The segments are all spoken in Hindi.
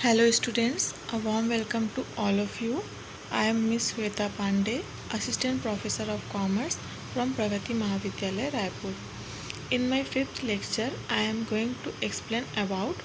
Hello students, a warm welcome to all of you. I am Miss Sweta Pandey, Assistant Professor of Commerce from Pragati Mahavidyalaya, Raipur. In my fifth lecture, I am going to explain about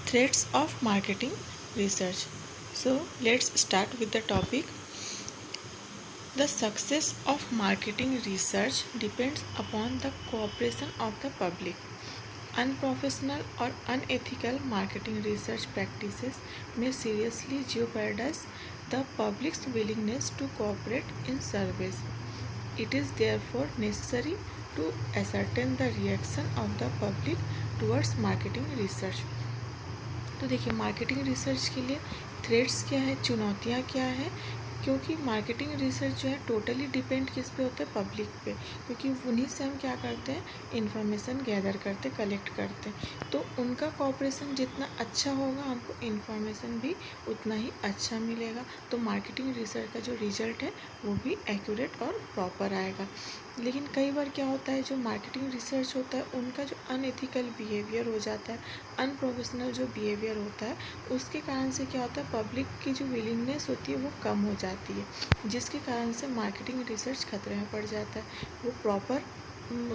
threats of marketing research. So let's start with the topic. The success of marketing research depends upon the cooperation of the public. Unprofessional or unethical marketing research practices may seriously jeopardize the public's willingness to cooperate in surveys. It is therefore necessary to ascertain the reaction of the public towards marketing research. तो देखिए मार्केटिंग रिसर्च के लिए थ्रेट्स क्या है, चुनौतियाँ क्या है, क्योंकि मार्केटिंग रिसर्च जो है टोटली डिपेंड किस पे होता है, पब्लिक पे, क्योंकि उन्हीं से हम क्या करते हैं, इन्फॉर्मेशन गैदर करते, कलेक्ट करते हैं। तो उनका कॉपरेशन जितना अच्छा होगा हमको इन्फॉर्मेशन भी उतना ही अच्छा मिलेगा। तो मार्केटिंग रिसर्च का जो रिजल्ट है वो भी एक्यूरेट और प्रॉपर आएगा। लेकिन कई बार क्या होता है, जो मार्केटिंग रिसर्च होता है उनका जो अनएथिकल बिहेवियर हो जाता है, अनप्रोफेशनल जो बिहेवियर होता है, उसके कारण से क्या होता है, पब्लिक की जो विलिंगनेस होती है वो कम हो जाती है, जिसके कारण से मार्केटिंग रिसर्च खतरे में पड़ जाता है। वो प्रॉपर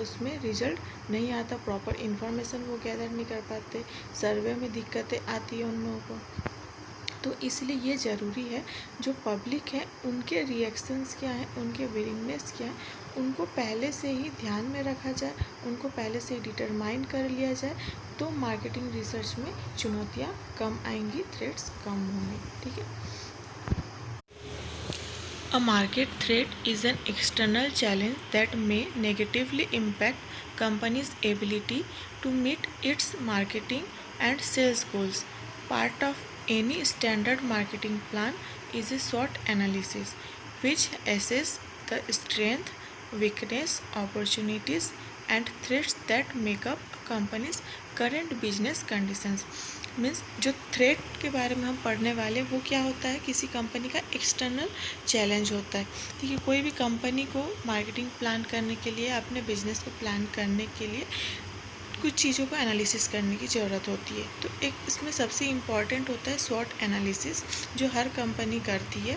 उसमें रिजल्ट नहीं आता, प्रॉपर इन्फॉर्मेशन वो गैदर नहीं कर पाते, सर्वे में दिक्कतें आती है उन लोगों को। तो इसलिए ये ज़रूरी है जो पब्लिक है उनके रिएक्शंस क्या हैं, उनके विलिंगनेस क्या है, उनको पहले से ही ध्यान में रखा जाए, उनको पहले से ही डिटरमाइन कर लिया जाए। तो मार्केटिंग रिसर्च में चुनौतियाँ कम आएंगी, थ्रेट्स कम होंगे। ठीक है। A market threat is an external challenge that may negatively impact company's ability to meet its marketing and sales goals. Part of any standard marketing plan is a SWOT analysis, which assesses the strength, weakness, opportunities, and threats that make up a company's current business conditions. Means जो थ्रेट के बारे में हम पढ़ने वाले वो क्या होता है, किसी कंपनी का एक्सटर्नल चैलेंज होता है। ठीक है, कोई भी कंपनी को मार्केटिंग प्लान करने के लिए, अपने बिजनेस को प्लान करने के लिए कुछ चीज़ों को एनालिसिस करने की ज़रूरत होती है। तो एक इसमें सबसे इम्पॉर्टेंट होता है स्वॉट एनालिसिस, जो हर कंपनी करती है,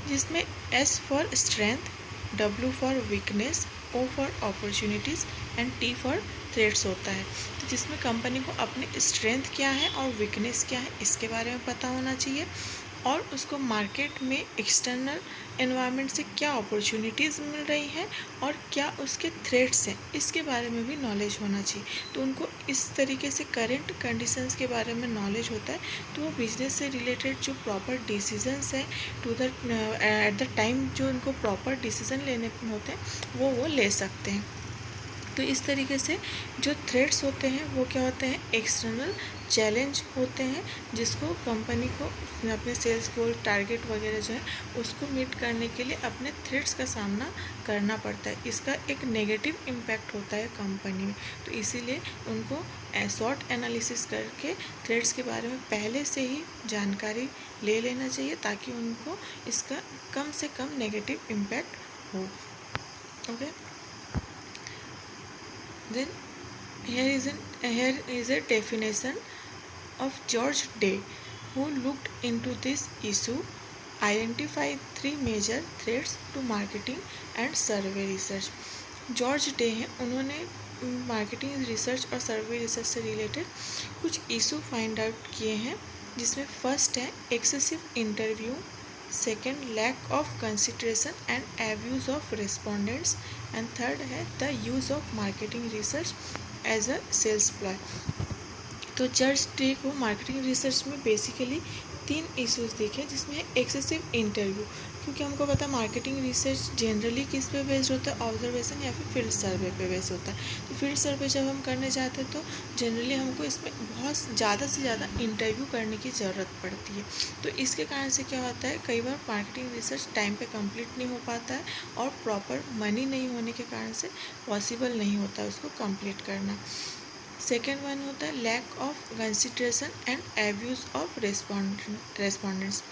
जिसमें S for strength, W for weakness, O for opportunities and T for threats होता है। तो जिसमें कंपनी को अपने स्ट्रेंथ क्या है और वीकनेस क्या है इसके बारे में पता होना चाहिए, और उसको मार्केट में एक्सटर्नल एनवायरनमेंट से क्या अपॉर्चुनिटीज़ मिल रही हैं और क्या उसके थ्रेट्स हैं इसके बारे में भी नॉलेज होना चाहिए। तो उनको इस तरीके से करेंट कंडीशंस के बारे में नॉलेज होता है, तो वो बिजनेस से रिलेटेड जो प्रॉपर डिसीजंस हैं to the at the time जो उनको प्रॉपर डिसीजन लेने होते हैं वो ले सकते हैं। तो इस तरीके से जो थ्रेट्स होते हैं वो क्या होते हैं, एक्सटर्नल चैलेंज होते हैं, जिसको कंपनी को अपने सेल्स गोल, टारगेट वगैरह जो है उसको मीट करने के लिए अपने थ्रेट्स का सामना करना पड़ता है। इसका एक नेगेटिव इम्पैक्ट होता है कंपनी में। तो इसीलिए उनको शॉर्ट एनालिसिस करके थ्रेट्स के बारे में पहले से ही जानकारी ले लेना चाहिए, ताकि उनको इसका कम से कम नेगेटिव इम्पैक्ट हो। Okay, then here is a definition of George Day, who looked into this issue, identified 3 major threats to marketing and survey research. George Day हैं, उन्होंने मार्केटिंग रिसर्च और सर्वे रिसर्च से रिलेटेड कुछ इशू फाइंड आउट किए हैं, जिसमें फर्स्ट है excessive interview, second lack of consideration and abuse of respondents, and third है the use of marketing research as a sales ploy. तो जॉर्ज डे को मार्केटिंग रिसर्च में बेसिकली 3 इश्यूज़ देखे, जिसमें है एक्सेसिव इंटरव्यू, क्योंकि हमको पता है मार्केटिंग रिसर्च जनरली किस पे बेस्ड होता है, ऑब्जर्वेशन या फिर फील्ड सर्वे पे बेस्ड होता है। तो फील्ड सर्वे जब हम करने जाते हैं तो जनरली हमको इसमें बहुत ज़्यादा से ज़्यादा इंटरव्यू करने की ज़रूरत पड़ती है। तो इसके कारण से क्या होता है, कई बार मार्केटिंग रिसर्च टाइम पे कंप्लीट नहीं हो पाता है, और प्रॉपर मनी नहीं होने के कारण से पॉसिबल नहीं होता है उसको कंप्लीट करना। सेकेंड वन होता है lack of consideration and abuse of respondents.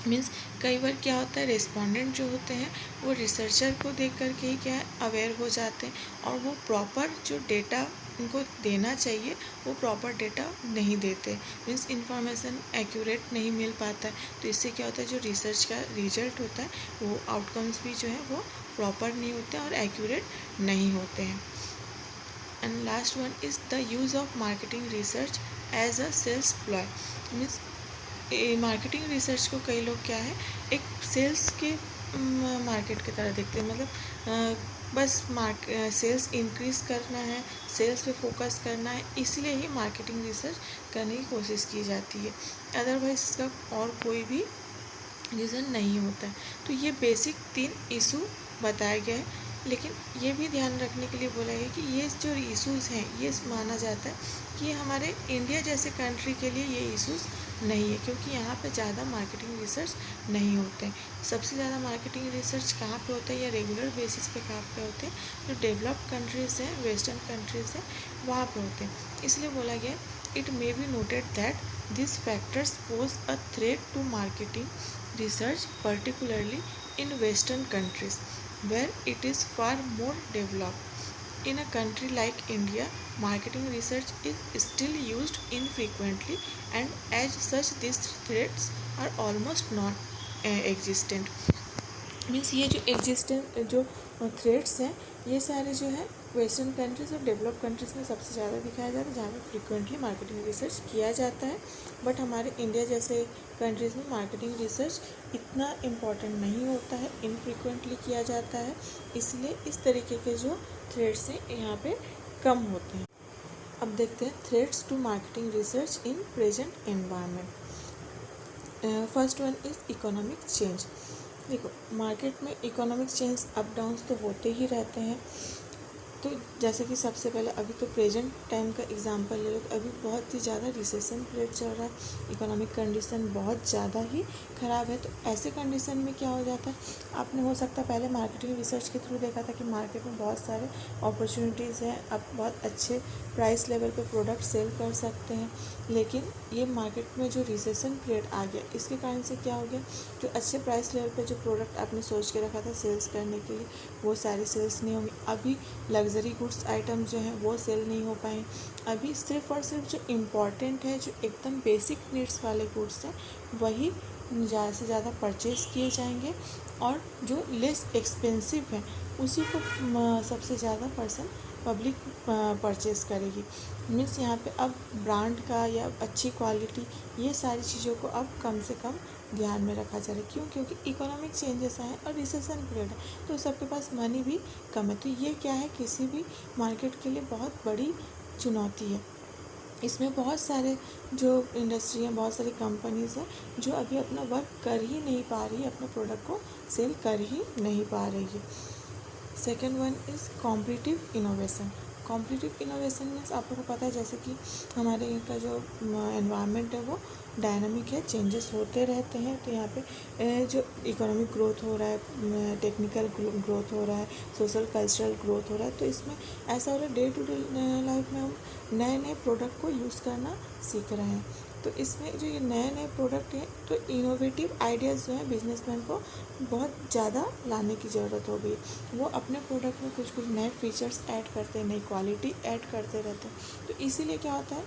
Means कई बार क्या होता है, रेस्पोंडेंट जो होते हैं वो रिसर्चर को देख कर के ही क्या है अवेयर हो जाते हैं, और वो प्रॉपर जो डेटा इनको देना चाहिए वो प्रॉपर डेटा नहीं देते, मीन्स इन्फॉर्मेशन एक्यूरेट नहीं मिल पाता है। तो इससे क्या होता है, जो रिसर्च का रिजल्ट होता है वो आउटकम्स भी जो है वो प्रॉपर नहीं होते हैं और एक्यूरेट नहीं होते हैं। And last one is the use of marketing research as a sales ploy. Means marketing research को कई लोग क्या है एक सेल्स के मार्केट की तरह देखते हैं, मतलब बस सेल्स इंक्रीज़ करना है, सेल्स पे फोकस करना है, इसलिए ही मार्केटिंग रिसर्च करने की कोशिश की जाती है। अदरवाइज इसका और कोई भी रीज़न नहीं होता है। तो ये बेसिक 3 इशू बताए गए हैं, लेकिन ये भी ध्यान रखने के लिए बोला गया कि ये जो इश्यूज़ हैं ये माना जाता है कि हमारे इंडिया जैसे कंट्री के लिए ये इश्यूज़ नहीं है, क्योंकि यहाँ पे ज़्यादा मार्केटिंग रिसर्च नहीं होते हैं। सबसे ज़्यादा मार्केटिंग रिसर्च कहाँ पे होता है या रेगुलर बेसिस पे कहाँ पे होते हैं, जो डेवलप्ड कंट्रीज़ हैं, वेस्टर्न कंट्रीज़ हैं, वहाँ पे होते हैं। इसलिए बोला गया it may be noted that this factors pose a threat to marketing research, particularly in Western countries where it is far more developed. In a country like India, marketing research is still used infrequently, and as such these threats are almost non-existent. Means ये जो एग्जिस्टेंट जो थ्रेड्स हैं ये सारे जो है वेस्टर्न कंट्रीज़ और डेवलप कंट्रीज़ में सबसे ज़्यादा दिखाया जाता है, जहाँ पे फ्रिक्वेंटली मार्केटिंग रिसर्च किया जाता है। बट हमारे इंडिया जैसे कंट्रीज़ में मार्केटिंग रिसर्च इतना इम्पॉर्टेंट नहीं होता है, इनफ्रिक्वेंटली किया जाता है, इसलिए इस तरीके के जो थ्रेड्स हैं यहाँ पे कम होते हैं। अब देखते हैं threads to marketing research in present environment. First one is economic change. देखो मार्केट में इकोनॉमिक चेंज अप डाउन्स तो होते ही रहते हैं। तो जैसे कि सबसे पहले अभी तो प्रेजेंट टाइम का एग्जांपल ले लो, तो अभी बहुत ही ज़्यादा रिसेशन पीरियड चल रहा है, इकोनॉमिक कंडीशन बहुत ज़्यादा ही ख़राब है। तो ऐसे कंडीशन में क्या हो जाता है, आपने हो सकता है पहले मार्केटिंग रिसर्च के थ्रू देखा था कि मार्केट में बहुत सारे अपॉर्चुनिटीज़ हैं, आप बहुत अच्छे प्राइस लेवल पे प्रोडक्ट सेल कर सकते हैं। लेकिन ये मार्केट में जो रिसेशन पीरियड आ गया, इसके कारण से क्या हो गया, जो अच्छे प्राइस लेवल पे जो प्रोडक्ट आपने सोच के रखा था सेल्स करने के लिए, वो सारे सेल्स नहीं होंगे। अभी लग्जरी गुड्स आइटम जो हैं वो सेल नहीं हो पाए। अभी सिर्फ और सिर्फ जो इम्पॉर्टेंट है, जो एकदम बेसिक नीड्स वाले गुड्स हैं, वही ज़्यादा से ज़्यादा परचेज़ किए जाएंगे, और जो लेस एक्सपेंसिव है उसी को सबसे ज़्यादा पब्लिक परचेज़ करेगी। मीन्स यहाँ पे अब ब्रांड का या अच्छी क्वालिटी, ये सारी चीज़ों को अब कम से कम ध्यान में रखा जा रहा है। क्यों? क्योंकि इकोनॉमिक चेंजेस आए और रिसेशन पीरियड है, तो सबके पास मनी भी कम है। तो ये क्या है, किसी भी मार्केट के लिए बहुत बड़ी चुनौती है। इसमें बहुत सारे जो इंडस्ट्री हैं, बहुत सारी कंपनीज़ हैं जो अभी अपना वर्क कर ही नहीं पा रही है, अपने प्रोडक्ट को सेल कर ही नहीं पा रही है। Second one is competitive innovation. Competitive innovation means आप लोगों को पता है जैसे कि हमारे इनका जो एनवायरनमेंट है वो डायनामिक है, चेंजेस होते रहते हैं। तो यहाँ पे जो इकोनॉमिक ग्रोथ हो रहा है, टेक्निकल ग्रोथ हो रहा है, सोशल कल्चरल ग्रोथ हो रहा है, तो इसमें ऐसा हो रहा है डे टू डे लाइफ में हम नए नए प्रोडक्ट को यूज़ करना सीख रहे हैं। तो इसमें जो ये नए नए प्रोडक्ट हैं, तो इनोवेटिव आइडियाज़ जो हैं बिजनेसमैन को बहुत ज़्यादा लाने की ज़रूरत हो गई। वो अपने प्रोडक्ट में कुछ कुछ नए फीचर्स ऐड करते हैं, नई क्वालिटी ऐड करते रहते हैं। तो इसीलिए क्या होता है,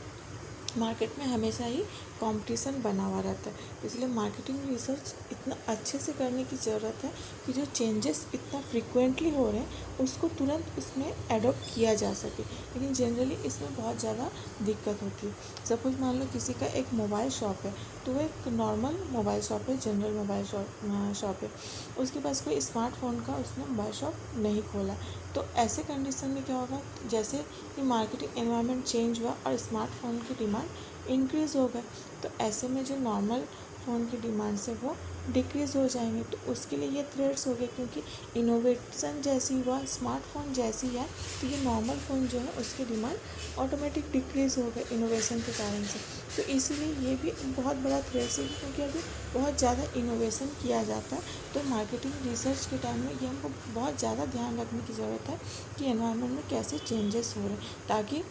मार्केट में हमेशा ही कंपटीशन बना हुआ रहता है। इसलिए मार्केटिंग रिसर्च इतना अच्छे से करने की ज़रूरत है कि जो चेंजेस इतना फ्रिक्वेंटली हो रहे हैं उसको तुरंत उसमें एडॉप्ट किया जा सके। लेकिन जनरली इसमें बहुत ज़्यादा दिक्कत होती है। सपोज़ मान लो किसी का एक मोबाइल शॉप है, तो वो एक नॉर्मल मोबाइल शॉप है, जनरल मोबाइल शॉप है, उसके पास कोई स्मार्टफोन का उसने मोबाइल शॉप नहीं खोला। तो ऐसे कंडीशन में क्या होगा, जैसे कि मार्केटिंग एनवायरनमेंट चेंज हुआ और स्मार्टफोन की डिमांड इंक्रीज़ हो गए, तो ऐसे में जो नॉर्मल फ़ोन की डिमांड से वो डिक्रीज़ हो जाएंगे। तो उसके लिए ये थ्रेड्स हो गए, क्योंकि इनोवेशन जैसी हुआ, स्मार्टफोन जैसी है, तो ये नॉर्मल फ़ोन जो है उसकी डिमांड ऑटोमेटिक डिक्रीज़ हो गए इनोवेशन के कारण से। तो इसीलिए ये भी बहुत बड़ा थ्रेड्स है, क्योंकि अभी बहुत ज़्यादा इनोवेशन किया जाता है। तो मार्केटिंग रिसर्च के टाइम में ये हमको बहुत ज़्यादा ध्यान रखने की ज़रूरत है कि एनवायरनमेंट में कैसे चेंजेस हो रहे हैं, ताकि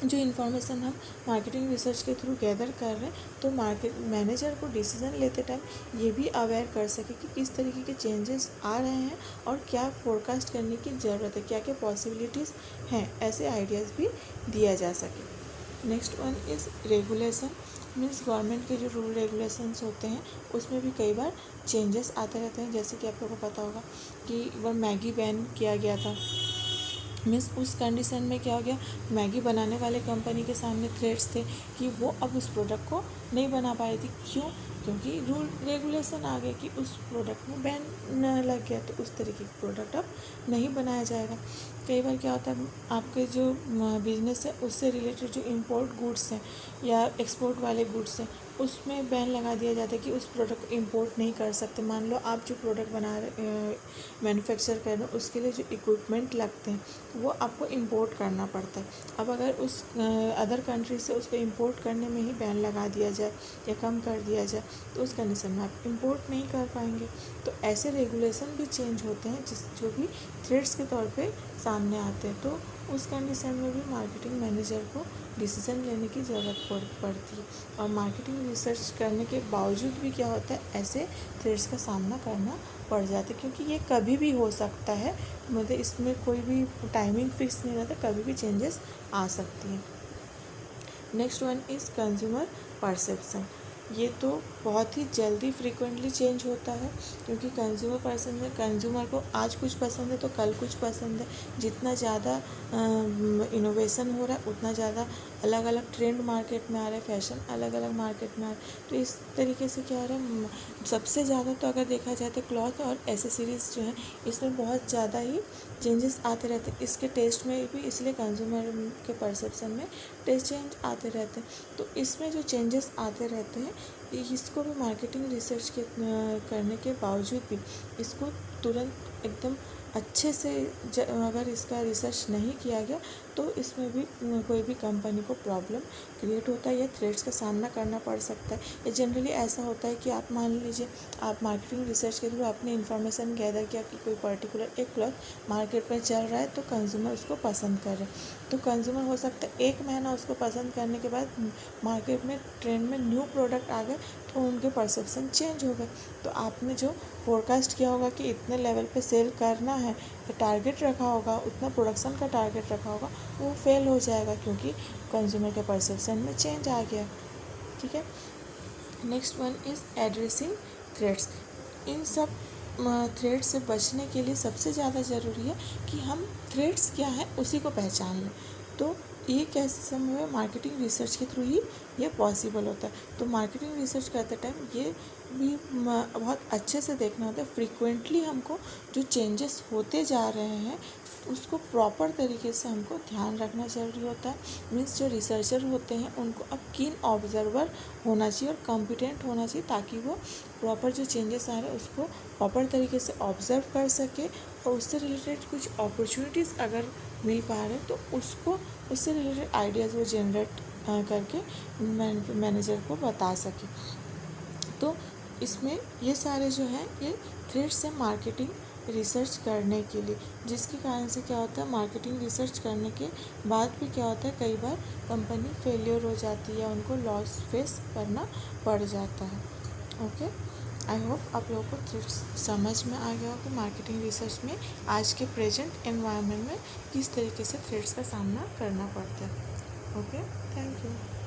जो इन्फॉर्मेशन हम मार्केटिंग रिसर्च के थ्रू गैदर कर रहे हैं, तो मार्केट मैनेजर को डिसीज़न लेते टाइम ये भी अवेयर कर सके कि किस तरीके के चेंजेस आ रहे हैं और क्या फोरकास्ट करने की ज़रूरत है, क्या क्या पॉसिबिलिटीज़ हैं, ऐसे आइडियाज़ भी दिया जा सके। Next one is regulation. Means government के जो रूल रेगुलेशंस होते हैं उसमें भी कई बार चेंजेस आते रहते हैं। जैसे कि आप लोगों को पता होगा कि एक बार मैगी बैन किया गया था। मीन्स उस कंडीशन में क्या हो गया, मैगी बनाने वाले कंपनी के सामने थ्रेट्स थे कि वो अब उस प्रोडक्ट को नहीं बना पाई थी। क्यों? क्योंकि रूल रेगुलेशन आ गया कि उस प्रोडक्ट में बैन लग गया, तो उस तरीके की प्रोडक्ट अब नहीं बनाया जाएगा। कई बार क्या होता है, आपके जो बिजनेस है उससे रिलेटेड जो इंपोर्ट गुड्स हैं या एक्सपोर्ट वाले गुड्स हैं उसमें बैन लगा दिया जाता है कि उस प्रोडक्ट को इंपोर्ट नहीं कर सकते। मान लो आप जो प्रोडक्ट बना रहे मैन्युफैक्चर कर रहे हो, उसके लिए जो इक्विपमेंट लगते हैं वो आपको इंपोर्ट करना पड़ता है। अब अगर उस अदर कंट्री से उसको इंपोर्ट करने में ही बैन लगा दिया जाए या कम कर दिया जाए, तो उस कंडीशन में आप इंपोर्ट नहीं कर पाएंगे। तो ऐसे रेगुलेशन भी चेंज होते हैं जो भी थ्रेट्स के तौर पे सामने आते हैं। तो उस कंडीशन में भी मार्केटिंग मैनेजर को डिसीज़न लेने की ज़रूरत पड़ती है। और मार्केटिंग रिसर्च करने के बावजूद भी क्या होता है, ऐसे थ्रेट्स का सामना करना पड़ जाता है, क्योंकि ये कभी भी हो सकता है। मतलब इसमें कोई भी टाइमिंग फिक्स नहीं रहता, कभी भी चेंजेस आ सकती हैं। Next one is consumer perception. ये तो बहुत ही जल्दी फ्रीक्वेंटली चेंज होता है, क्योंकि कंज्यूमर को आज कुछ पसंद है तो कल कुछ पसंद है। जितना ज़्यादा इनोवेशन हो रहा है उतना ज़्यादा अलग अलग ट्रेंड मार्केट में आ रहा है, फैशन अलग अलग मार्केट में आ रहा है। तो इस तरीके से क्या हो रहा है, सबसे ज़्यादा तो अगर देखा जाए तो क्लॉथ और एसेसरीज़ जो है इसमें बहुत ज़्यादा ही चेंजेस आते रहते हैं। इसके टेस्ट में भी, इसलिए कंज्यूमर के परसेप्शन में टेस्ट चेंज आते रहते हैं। तो इसमें जो चेंजेस आते रहते हैं, इसको भी मार्केटिंग रिसर्च के करने के बावजूद भी इसको तुरंत एकदम अच्छे से अगर इसका रिसर्च नहीं किया गया तो इसमें भी कोई भी कंपनी को प्रॉब्लम क्रिएट होता है या थ्रेट्स का सामना करना पड़ सकता है। ये जनरली ऐसा होता है कि आप मान लीजिए आप मार्केटिंग रिसर्च के थ्रू आपने इन्फॉर्मेशन गैदर किया कि कोई पर्टिकुलर एक क्लॉथ मार्केट में चल रहा है, तो कंज्यूमर उसको पसंद कर रहे हैं। तो कंज्यूमर हो सकता है एक महीना उसको पसंद करने के बाद मार्केट में ट्रेंड में न्यू प्रोडक्ट आ गए तो उनके परसेप्शन चेंज हो गए। तो आपने जो फोरकास्ट किया होगा कि इतने लेवल पे सेल करना है, टारगेट रखा होगा, उतना प्रोडक्शन का टारगेट रखा होगा, वो फेल हो जाएगा, क्योंकि कंज्यूमर के परसेप्शन में चेंज आ गया। ठीक है। Next one is addressing threats. इन सब थ्रेट्स से बचने के लिए सबसे ज़्यादा ज़रूरी है कि हम थ्रेट्स क्या हैं उसी को पहचान लें। तो ये कैसे संभव है, मार्केटिंग रिसर्च के थ्रू ही ये पॉसिबल होता है। तो मार्केटिंग रिसर्च करते टाइम ये भी बहुत अच्छे से देखना होता है। फ्रीक्वेंटली हमको जो चेंजेस होते जा रहे हैं उसको प्रॉपर तरीके से हमको ध्यान रखना ज़रूरी होता है। मीन्स जो रिसर्चर होते हैं उनको अब कीन ऑब्जर्वर होना चाहिए और कॉम्पिटेंट होना चाहिए, ताकि वो प्रॉपर जो चेंजेस आ रहे हैं उसको प्रॉपर तरीके से ऑब्जर्व कर सके और उससे रिलेटेड कुछ अपॉर्चुनिटीज़ अगर मिल पा रहे हैं तो उससे रिलेटेड आइडियाज़ वो जनरेट करके मैनेजर को बता सके। तो इसमें ये सारे जो हैं ये थ्रेड्स हैं मार्केटिंग रिसर्च करने के लिए, जिसके कारण से क्या होता है, मार्केटिंग रिसर्च करने के बाद भी क्या होता है, कई बार कंपनी फेलियर हो जाती है या उनको लॉस फेस करना पड़ जाता है। ओके, आई होप आप लोगों को थ्रेड्स समझ में आ गया हो कि मार्केटिंग रिसर्च में आज के प्रेजेंट एनवायरनमेंट में किस तरीके से थ्रेड्स का सामना करना पड़ता है। Okay, thank you.